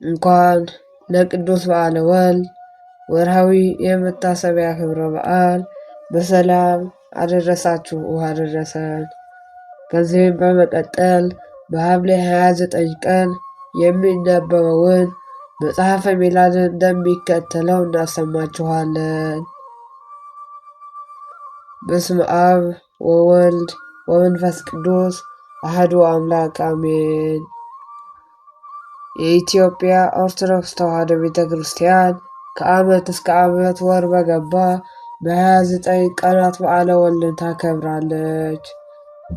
እንኳን ለቅዱስ በዓለ ወልድ ወርሃዊ የመታሰቢያ ክብረ በዓል በሰላም አደረሳችሁ አደረሰን። ከዚህም በመቀጠል በሐምሌ 29 ቀን የሚነበበውን መጽሐፈ ሚላድን እንደሚከተለው እናሰማችኋለን። በስመ አብ ወወልድ ወመንፈስ ቅዱስ አሐዱ አምላክ አሜን። የኢትዮጵያ ኦርቶዶክስ ተዋሕዶ ቤተ ክርስቲያን ከዓመት እስከ ዓመት ወር በገባ በ29 ቀናት በዓለ ወልድን ታከብራለች።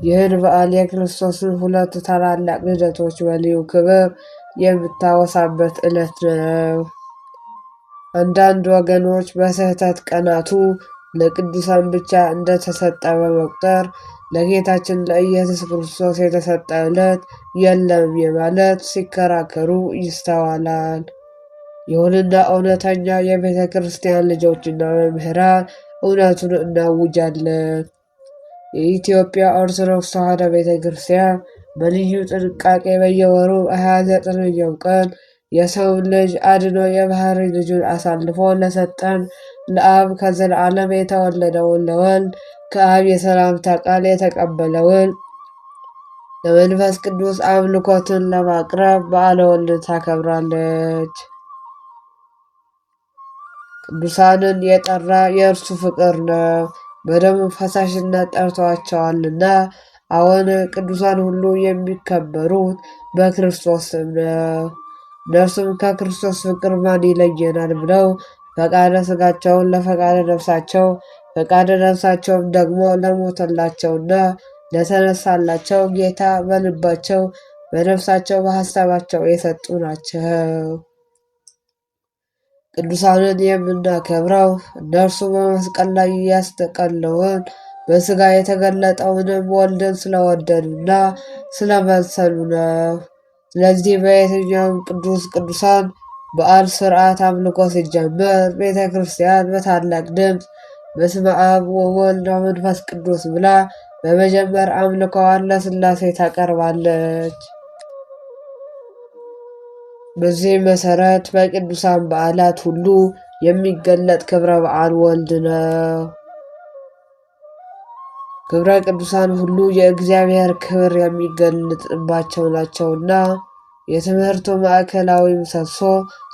ይህን በዓል የክርስቶስን ሁለት ታላላቅ ልደቶች በልዩ ክብር የምታወሳበት ዕለት ነው። አንዳንድ ወገኖች በስህተት ቀናቱ ለቅዱሳን ብቻ እንደተሰጠ በመቁጠር ለጌታችን ለኢየሱስ ክርስቶስ የተሰጠ ዕለት የለም የማለት ሲከራከሩ ይስተዋላል። ይሁንና እውነተኛ የቤተ ክርስቲያን ልጆችና መምህራን እውነቱን እናውጃለን። የኢትዮጵያ ኦርቶዶክስ ተዋሕዶ ቤተ ክርስቲያን በልዩ ጥንቃቄ በየወሩ 29ኛው ቀን የሰውን ልጅ አድኖ የባህሪ ልጁን አሳልፎ ለሰጠን ለአብ ከዘለዓለም የተወለደውን ለወልድ ከአብ የሰላምታ ቃል የተቀበለውን ለመንፈስ ቅዱስ አምልኮትን ለማቅረብ በዓለ ወልድን ታከብራለች። ቅዱሳንን የጠራ የእርሱ ፍቅር ነው፣ በደሙ ፈሳሽነት ጠርቷቸዋልና። አሁን ቅዱሳን ሁሉ የሚከበሩት በክርስቶስ ስም ነው። እነርሱም ከክርስቶስ ፍቅር ማን ይለየናል ብለው ፈቃደ ሥጋቸውን ለፈቃደ ነፍሳቸው፣ ፈቃደ ነፍሳቸውም ደግሞ ለሞተላቸውና ለተነሳላቸው ጌታ በልባቸው በነፍሳቸው በሐሳባቸው የሰጡ ናቸው። ቅዱሳንን የምናከብረው እነርሱ በመስቀል ላይ ያስተቀለውን በሥጋ የተገለጠውንም ወልድን ስለወደዱና ስለመሰሉ ነው። ስለዚህ በየትኛውም ቅዱሳን በዓል ሥርዓት አምልኮ ሲጀመር ቤተ ክርስቲያን በታላቅ ድምፅ በስመ አብ ወወልድ ወመንፈስ ቅዱስ ብላ በመጀመር አምልኮዋን ለሥላሴ ታቀርባለች። በዚህ መሠረት በቅዱሳን በዓላት ሁሉ የሚገለጥ ክብረ በዓል ወልድ ነው። ክብረ ቅዱሳን ሁሉ የእግዚአብሔር ክብር የሚገለጥባቸው ናቸውና የትምህርቱ ማዕከላዊ ምሰሶ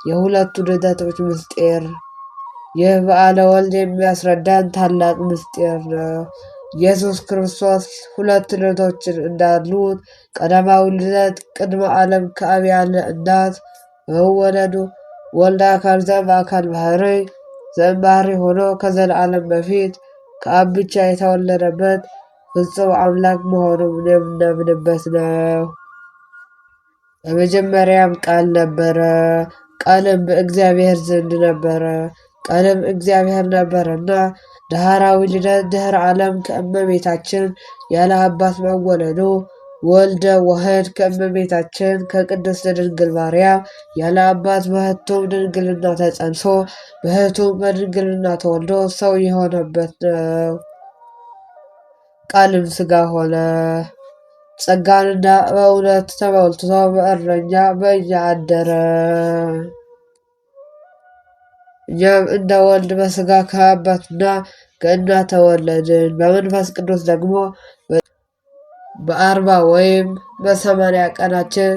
የሁለቱ ልደቶች ምስጢር። ይህ በዓለ ወልድ የሚያስረዳን ታላቅ ምስጢር ነው። ኢየሱስ ክርስቶስ ሁለት ልደቶችን እንዳሉት ቀዳማዊ ልደት ቅድመ ዓለም ከአብ ያለ እናት በመወለዱ ወልደ አካል ዘእምአካል ባሕሪ ዘእምባሕሪ ሆኖ ከዘለዓለም በፊት ከአብ ብቻ የተወለደበት ፍጹም አምላክ መሆኑን የምናምንበት ነው። በመጀመሪያም ቃል ነበረ፣ ቃልም በእግዚአብሔር ዘንድ ነበረ፣ ቃልም እግዚአብሔር ነበረና። ዳህራዊ ልደት ድኅረ ዓለም ከእመቤታችን ያለ አባት መወለዱ ወልደ ዋሕድ ከእመቤታችን ከቅድስት ድንግል ማርያም ያለ አባት በሕቱም ድንግልና ተጸንሶ በሕቱም በድንግልና ተወልዶ ሰው የሆነበት ነው። ቃልም ሥጋ ሆነ፣ ጸጋንና በእውነት ተሞልቶ በእረኛ በእኛ አደረ። እኛም እንደ ወልድ በሥጋ ከአባትና ከእናት ተወለድን። በመንፈስ ቅዱስ ደግሞ በ40 ወይም በ80 ቀናችን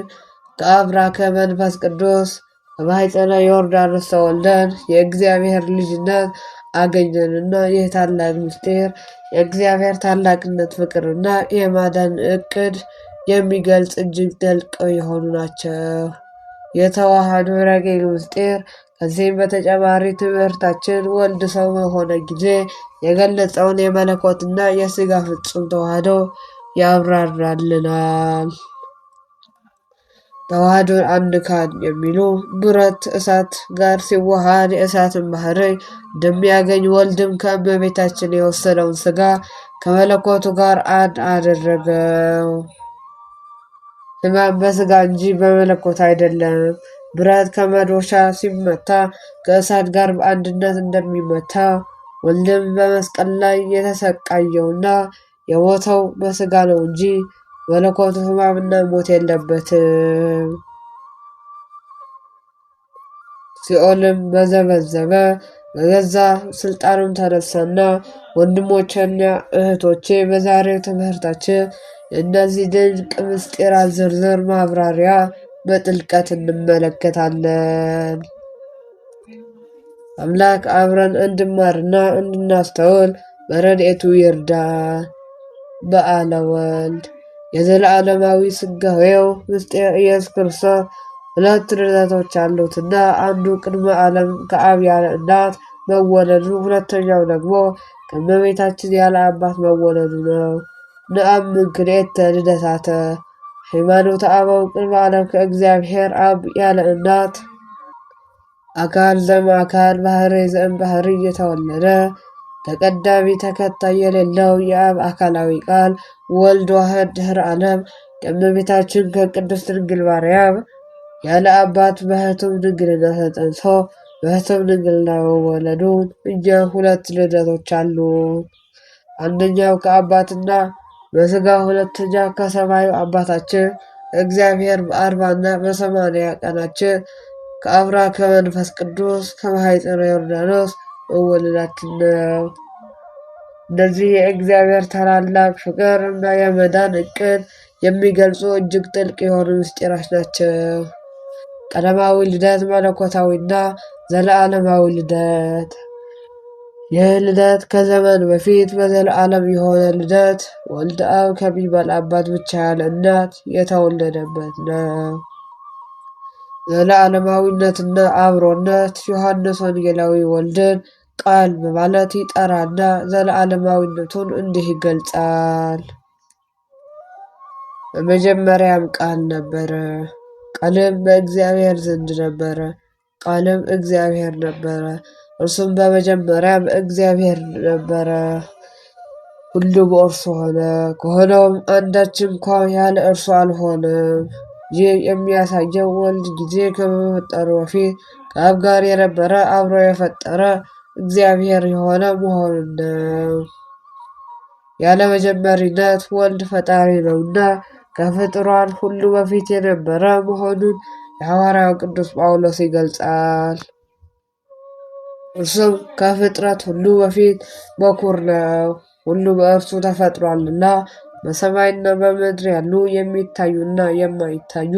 ከአብራከ መንፈስ ቅዱስ በማኅፀነ ዮርዳኖስ ተወልደን የእግዚአብሔር ልጅነት አገኘንና ይህ ታላቅ ምስጢር የእግዚአብሔር ታላቅነት ፍቅርና የማዳን ዕቅድ የሚገልጽ እጅግ ጥልቅ የሆኑ ናቸው። የተዋሕዶ ረቂቅ ምስጢር። ከዚህም በተጨማሪ ትምህርታችን ወልድ ሰው በሆነ ጊዜ የገለጸውን የመለኮትና የሥጋ ፍጹም ተዋሕዶ ያብራራልናል። ተዋሕዶን አንድ ካህን የሚሉ ብረት እሳት ጋር ሲዋሃድ የእሳትን ባሕሪ እንደሚያገኝ ወልድም ከእመቤታችን የወሰደውን ሥጋ ከመለኮቱ ጋር አንድ አደረገው። ሕማም በሥጋ እንጂ በመለኮት አይደለም። ብረት ከመዶሻ ሲመታ ከእሳት ጋር በአንድነት እንደሚመታ ወልድም በመስቀል ላይ የተሰቃየውና የሞተው በሥጋ ነው እንጂ መለኮቱ ሕማምና ሞት የለበትም። ሲኦልም በዘበዘበ በገዛ ስልጣኑም ተነሳና። ወንድሞቼና እህቶቼ በዛሬው ትምህርታችን እነዚህ ድንቅ ምስጢራት ዝርዝር ማብራሪያ በጥልቀት እንመለከታለን። አምላክ አብረን እንድማርና እንድናስተውል በረድኤቱ ይርዳን። በዓለ ወልድ የዘላለማዊ ስጋዌው ምስጢር ኢየሱስ ክርስቶስ ሁለት ልደቶች አሉትና አንዱ ቅድመ ዓለም ከአብ ያለ እናት መወለዱ፣ ሁለተኛው ደግሞ ከእመቤታችን ያለ አባት መወለዱ ነው። ነአምን ክልኤተ ልደታተ ሃይማኖተ አበው ቅድመ ዓለም ከእግዚአብሔር አብ ያለ እናት አካል ዘም አካል ባህሪ ዘም ባህሪ እየተወለደ ተቀዳሚ ተከታይ የሌለው የአብ አካላዊ ቃል ወልድ ዋህድ ድህረ ዓለም ከእመቤታችን ከቅድስት ድንግል ማርያም ያለ አባት በሕቱም ድንግልና ተጸንሶ በሕቱም ድንግልና መወለዱን እኛ ሁለት ልደቶች አሉ። አንደኛው ከአባትና በሥጋ፣ ሁለተኛ ከሰማዩ አባታችን እግዚአብሔር በ40ና በ80 ቀናችን ከአብራ ከመንፈስ ቅዱስ ከማኅፀነ ዮርዳኖስ መወለዳችን ነው። እነዚህ የእግዚአብሔር ታላላቅ ፍቅር እና የመዳን ዕቅድ የሚገልጹ እጅግ ጥልቅ የሆኑ ምስጢሮች ናቸው። ቀዳማዊ ልደት መለኮታዊና ዘለዓለማዊ ልደት። ይህ ልደት ከዘመን በፊት በዘለዓለም የሆነ ልደት ወልደ አብ ከሚባል አባት ብቻ ያለ እናት የተወለደበት ነው። ዘለዓለማዊነትና አብሮነት ዮሐንስ ወንጌላዊ ወልድን ቃል በማለት ይጠራና ዘለዓለማዊነቱን እንዲህ ይገልጻል። በመጀመሪያም ቃል ነበረ፣ ቃልም በእግዚአብሔር ዘንድ ነበረ፣ ቃልም እግዚአብሔር ነበረ። እርሱም በመጀመሪያ በእግዚአብሔር ነበረ። ሁሉ በእርሱ ሆነ፣ ከሆነውም አንዳች እንኳ ያለ እርሱ አልሆነም። ይህ የሚያሳየው ወልድ ጊዜ ከመፈጠሩ በፊት ከአብ ጋር የነበረ አብሮ የፈጠረ እግዚአብሔር የሆነ መሆኑን ነው። ያለ መጀመሪነት ወልድ ፈጣሪ ነውና ከፍጥሯን ሁሉ በፊት የነበረ መሆኑን የሐዋርያው ቅዱስ ጳውሎስ ይገልጻል። እርሱም ከፍጥረት ሁሉ በፊት በኩር ነው። ሁሉ በእርሱ ተፈጥሯልና በሰማይና በምድር ያሉ የሚታዩና የማይታዩ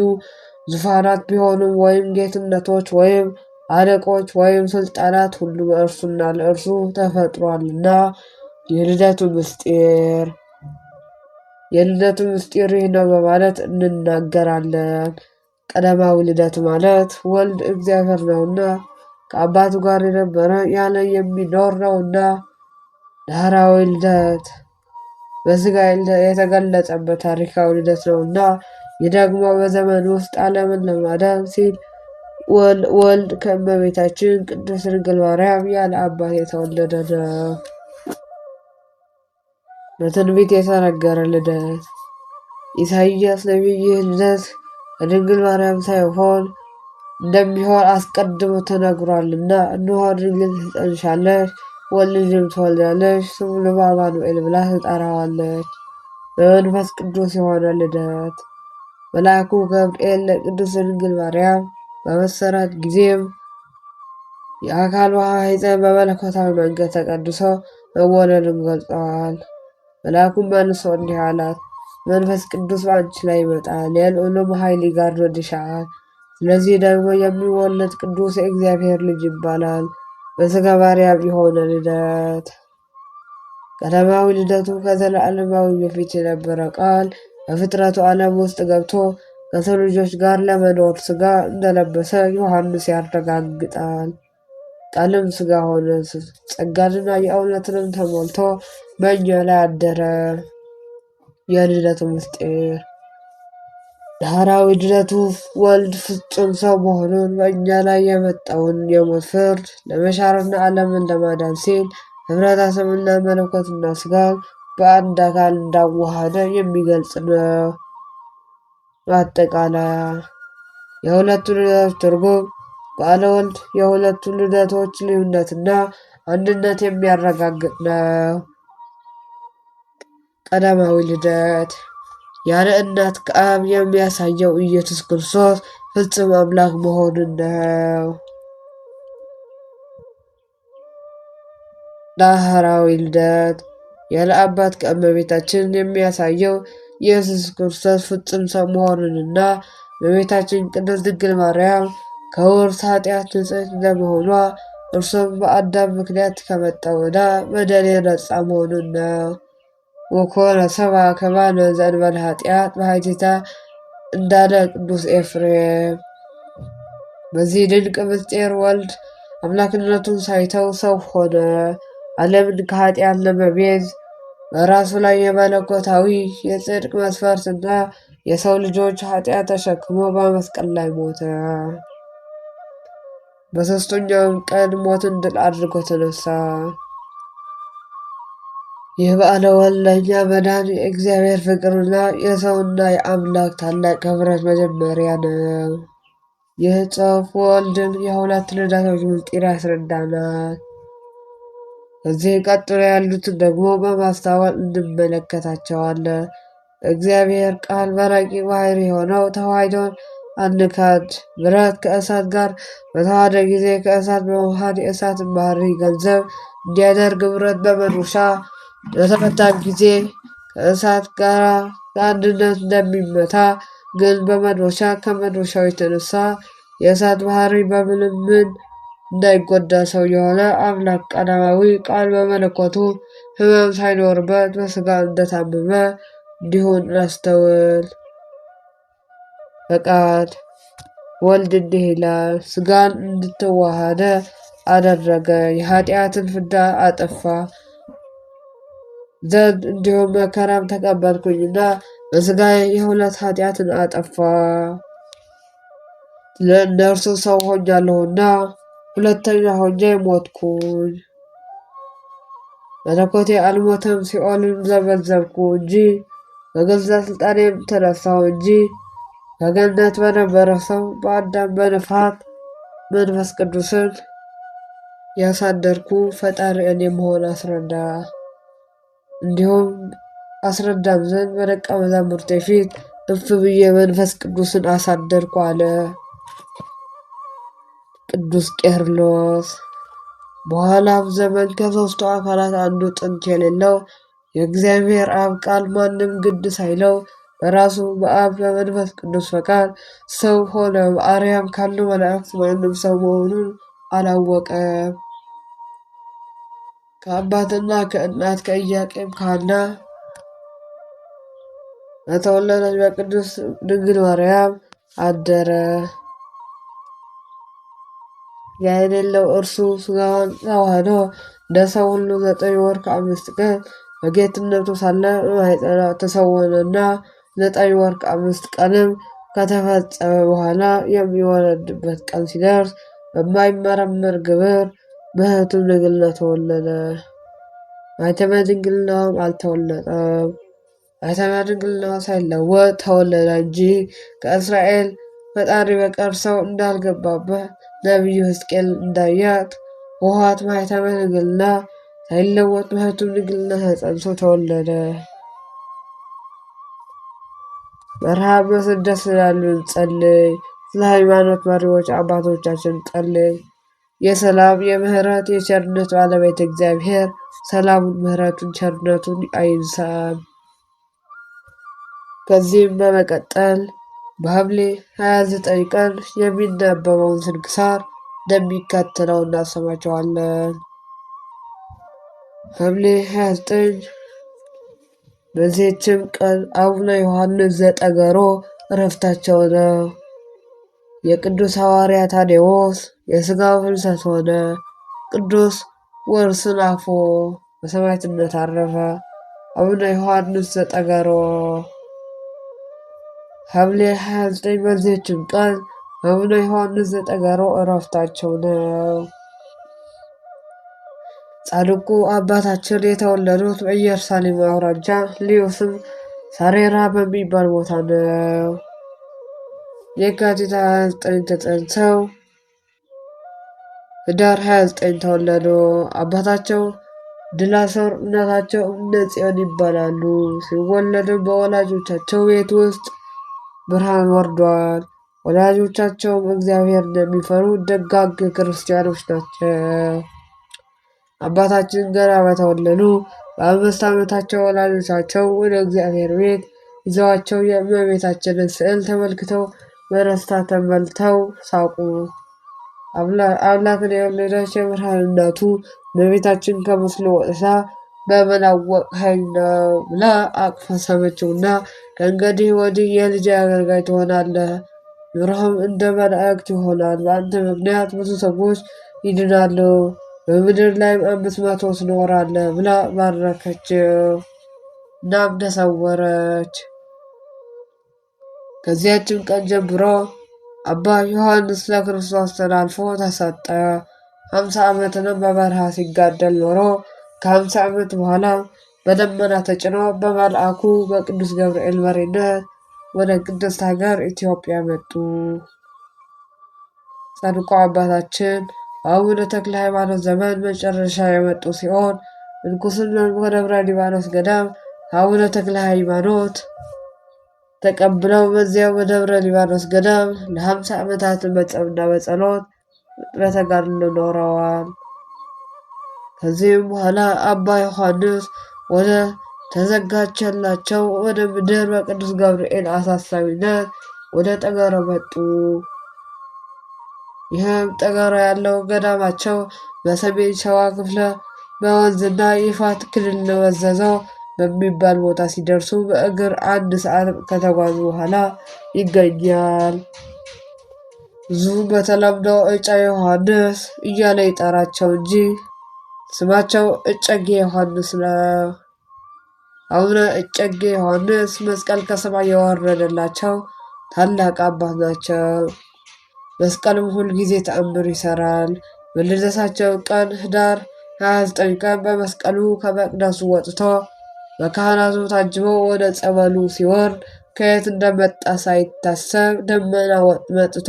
ዙፋናት ቢሆኑም ወይም ጌትነቶች ወይም አለቆች ወይም ስልጣናት ሁሉ በእርሱና ለእርሱ ተፈጥሯልና። የልደቱ ምስጢር ይህ ነው በማለት እንናገራለን። ቀዳማዊ ልደት ማለት ወልድ እግዚአብሔር ነውና ከአባቱ ጋር የነበረ ያለ የሚኖር ነውና። ዳህራዊ ልደት በሥጋ የተገለጸበት ታሪካዊ ልደት ነውና። ይህ ደግሞ በዘመን ውስጥ ዓለምን ለማዳን ሲል ወልድ ከእመቤታችን ቅድስት ድንግል ማርያም ያለ አባት የተወለደ ነው። በትንቢት የተነገረ ልደት ኢሳይያስ ነቢይ ይህ ልደት ከድንግል ማርያም ሳይሆን እንደሚሆን አስቀድሞ ተነግሯልና፣ እነሆ ድንግል ትጸንሻለሽ፣ ወልድ ልጅም ትወልጃለሽ፣ ስሙንም አማኑኤል ብላ ትጠራዋለች። በመንፈስ ቅዱስ የሆነ ልደት መልአኩ ገብርኤል ለቅድስት ድንግል ማርያም በመሰራት ጊዜም የአካል ማኅፀን በመለኮታዊ መንገድ ተቀድሶ መወለዱን ገልጸዋል። መልአኩም መልሶ እንዲህ አላት፣ መንፈስ ቅዱስ በአንቺ ላይ ይመጣል፣ የልዑልም ኃይል ይጋርድሻል። ስለዚህ ደግሞ የሚወለድ ቅዱስ የእግዚአብሔር ልጅ ይባላል። በሥጋ ማርያም የሆነ ልደት። ቀዳማዊ ልደቱ ከዘላለማዊ በፊት የነበረ ቃል በፍጥረቱ ዓለም ውስጥ ገብቶ ከሰው ልጆች ጋር ለመኖር ሥጋ እንደለበሰ ዮሐንስ ያረጋግጣል። ቃልም ሥጋ ሆነ፣ ጸጋንና የእውነትንም ተሞልቶ በእኛ ላይ አደረ። የልደቱ ምስጢር ዳህራዊ ልደቱ ወልድ ፍጹም ሰው መሆኑን በእኛ ላይ የመጣውን የሞት ፍርድ ለመሻርና ዓለምን ለማዳን ሲል ኅብረተሰብና መለኮትና ሥጋን በአንድ አካል እንዳዋሃደ የሚገልጽ ነው። ማጠቃለያ የሁለቱ ልደቶች ትርጉም በዓለ ወልድ የሁለቱ ልደቶች ልዩነትና አንድነት የሚያረጋግጥ ነው። ቀዳማዊ ልደት ያለ እናት ከአብ የሚያሳየው ኢየሱስ ክርስቶስ ፍጹም አምላክ መሆኑን ነው። ዳህራዊ ልደት ያለ አባት ከእመቤታችን የሚያሳየው ኢየሱስ ክርስቶስ ፍጹም ሰው መሆኑንና እመቤታችን ቅድስት ድንግል ማርያም ከውርስ ኃጢአት ንጽሕት እንደመሆኗ እርሱም በአዳም ምክንያት ከመጣው ዕዳ በደል የነጻ መሆኑን ነው። ወኮነ ሰብአ ከማነ ዘእንበለ ኃጢአት በኃቲታ እንዳለ ቅዱስ ኤፍሬም። በዚህ ድንቅ ምስጢር ወልድ አምላክነቱን ሳይተው ሰው ሆነ። ዓለምን ከኃጢአት ለመቤዝ በራሱ ላይ የመለኮታዊ የጽድቅ መስፈርትና የሰው ልጆች ኃጢአት ተሸክሞ በመስቀል ላይ ሞተ። በሦስተኛውም ቀን ሞትን ድል አድርጎ ተነሳ። ይህ በዓለ ወልድ ለእኛ መዳን የእግዚአብሔር ፍቅርና የሰውና የአምላክ ታላቅ ኅብረት መጀመሪያ ነው። ይህ ጽሑፍ ወልድን የሁለት ልደቶች ምስጢር ያስረዳናል። ከዚህ ቀጥሎ ያሉትን ደግሞ በማስተዋል እንመለከታቸዋለን። እግዚአብሔር ቃል በረቂቅ ባሕርይ የሆነው ተዋሕዶን አንካድ። ብረት ከእሳት ጋር በተዋሃደ ጊዜ ከእሳት በመዋሃድ የእሳትን ባሕርይ ገንዘብ እንዲያደርግ ብረት በመዶሻ በተመታ ጊዜ ከእሳት ጋር በአንድነት እንደሚመታ ግን በመዶሻ ከመዶሻው የተነሳ የእሳት ባሕርይ በምንም እንዳይጎዳ ሰው የሆነ አምላክ ቀዳማዊ ቃል በመለኮቱ ሕመም ሳይኖርበት በሥጋ እንደታመመ እንዲሁ እናስተውል። ፈቃድ ወልድ እንዲህ ይላል፣ ሥጋን እንድትዋሃደ አደረገ፣ የኃጢአትን ፍዳ አጠፋ ዘንድ እንዲሁም መከራም ተቀበልኩኝና በሥጋ የሁለት ኃጢአትን አጠፋ። ለእነርሱ ሰው ሆኛለሁና ሁለተኛ ሆኜ ሞትኩኝ። መለኮቴ አልሞተም፣ ሲኦልን ዘበዘብኩ እንጂ በገዛ ሥልጣኔም ተነሳሁ እንጂ በገነት በነበረ ሰው በአዳም በነፋት መንፈስ ቅዱስን ያሳደርኩ ፈጣሪ እኔ መሆን አስረዳ። እንዲሁም አስረዳም ዘንድ በደቀ መዛሙርቴ ፊት እፍ ብዬ መንፈስ ቅዱስን አሳደርኩ አለ ቅዱስ ቄርሎስ። በኋላም ዘመን ከሦስቱ አካላት አንዱ ጥንት የሌለው የእግዚአብሔር አብ ቃል ማንም ግድ ሳይለው በራሱ በአብ በመንፈስ ቅዱስ ፈቃድ ሰው ሆነ። በአርያም ካሉ መላእክት ማንም ሰው መሆኑን አላወቀም። ከአባትና ከእናት ከኢያቄም ከሐና በተወለደች በቅዱስ ድንግል ማርያም አደረ። የሌለው እርሱ ሥጋዋን ተዋህዶ እንደ ሰው ሁሉ 9 ወር ከ5 ቀን በጌትነቱ ሳለ በማኅፀኗ ተሰወነና 9 ወር ከ5 ቀንም ከተፈጸመ በኋላ የሚወለድበት ቀን ሲደርስ በማይመረመር ግብር በሕቱም ድንግልና ተወለደ። ማኅተመ ድንግልናውም አልተወለጠም። ማኅተመ ድንግልናዋ ሳይለወጥ ተወለደ እንጂ ከእስራኤል ፈጣሪ በቀር ሰው እንዳልገባበት ነቢዩ ሕዝቅኤል እንዳያት ውሃት ማኅተመ ድንግልና ሳይለወጥ በሕቱም ድንግልና ተጸንሶ ተወለደ። በረሃብ በስደት ስላሉ ጸልይ። ስለ ሃይማኖት መሪዎች አባቶቻችን ጸልይ። የሰላም የምህረት የቸርነት ባለቤት እግዚአብሔር ሰላሙን ምህረቱን ቸርነቱን አይንሳን። ከዚህም በመቀጠል በሐምሌ 29 ቀን የሚነበበውን ስንክሳር እንደሚከተለው እናሰማቸዋለን። ሐምሌ 29 በዚህችም ቀን አቡነ ዮሐንስ ዘጠገሮ ዕረፍታቸው ነው። የቅዱስ ሐዋርያ ታዴዎስ የሥጋው ፍልሰት ሆነ። ቅዱስ ወርስናፎ በሰማዕትነት አረፈ። አቡነ ዮሐንስ ዘጠገሮ። ሐምሌ 29 በዚህችም ቀን አቡነ ዮሐንስ ዘጠገሮ ዕረፍታቸው ነው። ጻድቁ አባታችን የተወለዱት በኢየሩሳሌም አውራጃ ልዩ ስም ሳሬራ በሚባል ቦታ ነው። የካቲት 29 ተጸንሰው ኅዳር 29 ተወለዱ። አባታቸው ድላሶር እናታቸው እምነ ጽዮን ይባላሉ። ሲወለድም በወላጆቻቸው ቤት ውስጥ ብርሃን ወርዷል። ወላጆቻቸውም እግዚአብሔር እንደሚፈሩ ደጋግ ክርስቲያኖች ናቸው። አባታችን ገና በተወለዱ በ5 ዓመታቸው ወላጆቻቸው ወደ እግዚአብሔር ቤት ይዘዋቸው የእመቤታችንን ስዕል ተመልክተው በደስታ ተሞልተው ሳቁ። አምላክን የወለደች የብርሃን እናቱ እመቤታችን ከምስሉ ወጥታ በምን አወቅኸኝ ነው ብላ አቅፋ ሳመችውና ከእንግዲህ ወዲህ የልጄ አገልጋይ ትሆናለህ፣ ኑሮህም እንደ መላእክት ይሆናል። በአንተ ምክንያት ብዙ ሰዎች ይድናሉ፣ በምድር ላይም 500 ትኖራለህ ብላ ባረከችው። እናም ተሰወረች። ከዚያችም ቀን ጀምሮ አባ ዮሐንስ ለክርስቶስ ተላልፎ ተሰጠ። 50 ዓመትንም በበረሃ ሲጋደል ኖሮ ከ50 ዓመት በኋላ በደመና ተጭኖ በመልአኩ በቅዱስ ገብርኤል መሪነት ወደ ቅድስት ሀገር ኢትዮጵያ መጡ። ጻድቁ አባታችን በአቡነ ተክለ ሃይማኖት ዘመን መጨረሻ የመጡ ሲሆን ምንኩስናን በደብረ ሊባኖስ ገዳም ከአቡነ ተክለ ሃይማኖት ተቀብለው በዚያው በደብረ ሊባኖስ ገዳም ለ50 ዓመታት በጾምና በጸሎት በተጋድሎ ኖረዋል። ከዚህም በኋላ አባ ዮሐንስ ወደ ተዘጋጀላቸው ወደ ምድር በቅዱስ ገብርኤል አሳሳቢነት ወደ ጠገራ መጡ። ይህም ጠገራ ያለው ገዳማቸው በሰሜን ሸዋ ክፍለ በወንዝና ይፋት ክልል ወዘዘው በሚባል ቦታ ሲደርሱ በእግር 1 ሰዓት ከተጓዙ በኋላ ይገኛል። ብዙ በተለምዶ እጨ ዮሐንስ እያለ ይጠራቸው እንጂ ስማቸው እጨጌ ዮሐንስ ነው። አቡነ እጨጌ ዮሐንስ መስቀል ከሰማይ የወረደላቸው ታላቅ አባት ናቸው። መስቀልም ሁል ጊዜ ተአምር ይሰራል። በልደታቸው ቀን ህዳር 29 ቀን በመስቀሉ ከመቅደሱ ወጥቶ በካህናቱ ታጅበው ወደ ጸበሉ ሲወርድ ከየት እንደመጣ ሳይታሰብ ደመና መጥቶ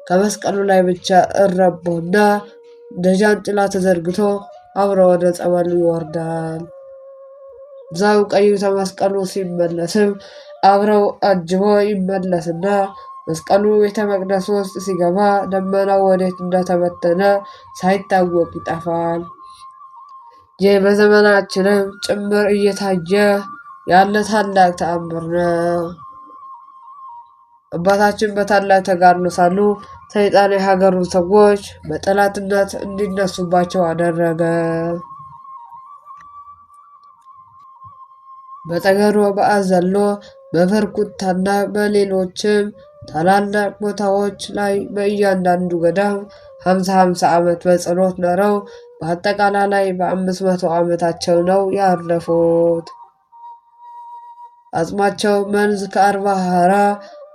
ከመስቀሉ ላይ ብቻ እረቦና እንደ ጃንጥላ ተዘርግቶ አብሮ ወደ ጸበሉ ይወርዳል። እዛው ቀይቶ መስቀሉ ሲመለስም አብረው አጅቦ ይመለስና መስቀሉ ቤተ መቅደስ ውስጥ ሲገባ ደመናው ወዴት እንደተበተነ ሳይታወቅ ይጠፋል። ይህ በዘመናችንም ጭምር እየታየ ያለ ታላቅ ተአምር ነው። አባታችን በታላቅ ተጋድሎ ሳሉ ሰይጣን የሀገሩን ሰዎች በጠላትነት እንዲነሱባቸው አደረገ። በጠገሮ በአዘሎ በፈርኩታና በሌሎችም ታላላቅ ቦታዎች ላይ በእያንዳንዱ ገዳም 50 ዓመት በጸሎት ኖረው በአጠቃላይ ላይ በ500 ዓመታቸው ነው ያረፉት። አጽማቸው መንዝ ከ40 ሀራ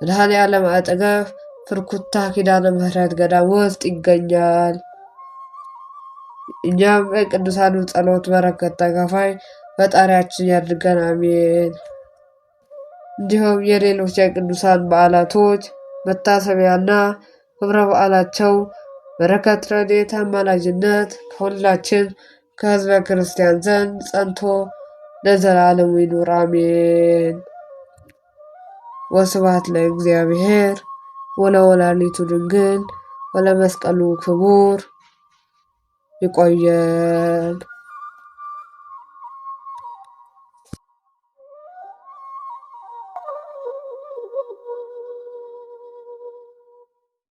መድኃኔ ዓለም አጠገብ ፍርኩታ ኪዳነ ምህረት ገዳም ውስጥ ይገኛል። እኛም የቅዱሳኑ ጸሎት በረከት ተካፋይ ፈጣሪያችን ያድርገን፣ አሜን። እንዲሁም የሌሎች የቅዱሳን በዓላቶች መታሰቢያና ክብረ በዓላቸው በረከት፣ ረድኤት፣ አማላጅነት ከሁላችን ከሕዝበ ክርስቲያን ዘንድ ጸንቶ ለዘላለሙ ይኑር፣ አሜን። ወስብሐት ለእግዚአብሔር ወለወላዲቱ ድንግል ወለመስቀሉ ክቡር። ይቆየን።